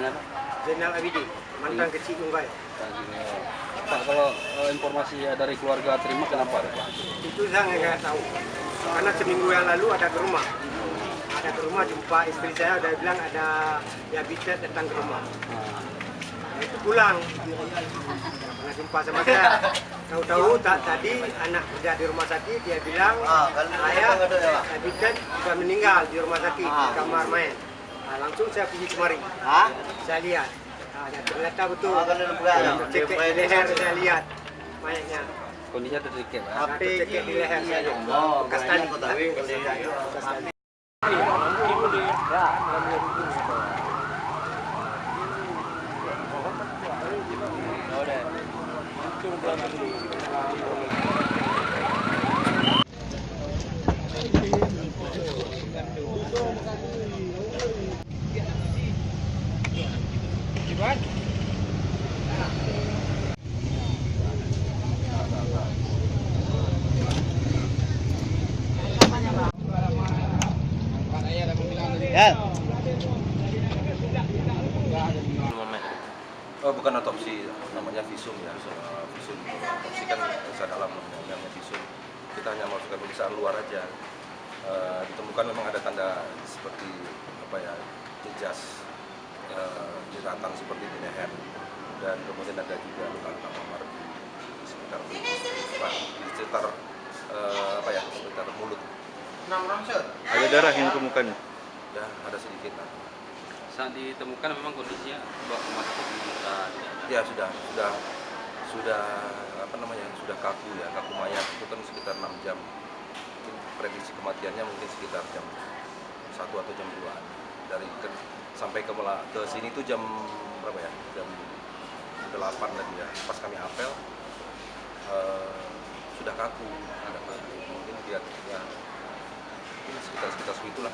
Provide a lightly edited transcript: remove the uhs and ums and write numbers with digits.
namanya Pak? Zainal Abidin, mantan kecil Nunggai. Pak, kalau informasi dari keluarga terima kenapa Pak? Itu saya nggak tahu. Karena seminggu yang lalu ada ke rumah. Ada ke rumah jumpa istri saya, udah bilang ada diabetes datang ke rumah. Nah, itu pulang. Pernah jumpa sama saya. Tahu-tahu tadi anak kerja di rumah sakit, dia bilang saya diabetes sudah meninggal di rumah sakit, di kamar main. Nah, langsung saya pergi kemari. Saya lihat. Nah, ternyata betul. Cekik di leher saya lihat mayatnya. Kondisinya tercekik Pak? Tercekik di leher saya. Bekas tali. Oh, bukan otopsi, namanya visum ya. Visum otopsi kan periksa dalam, namanya visum. Kita hanya melakukan pemeriksaan luar aja. Ditemukan memang ada tanda seperti apa ya, jejas jeratan seperti di leher, dan kemudian ada juga luka-luka memar di sekitar apa ya, sekitar mulut. Ada darah yang ke mukanya? Ya, ada sedikit lah. Saat ditemukan memang kondisinya bawa rumah sakit Ya sudah apa namanya, sudah kaku ya, kaku mayat itu kan sekitar 6 jam. Mungkin prediksi kematiannya mungkin sekitar jam 1 atau jam 2 dari sampai ke sini tuh jam berapa ya, jam 8 tadi ya, pas kami apel sudah kaku, ada kaku, mungkin dia ya sekitar segitulah.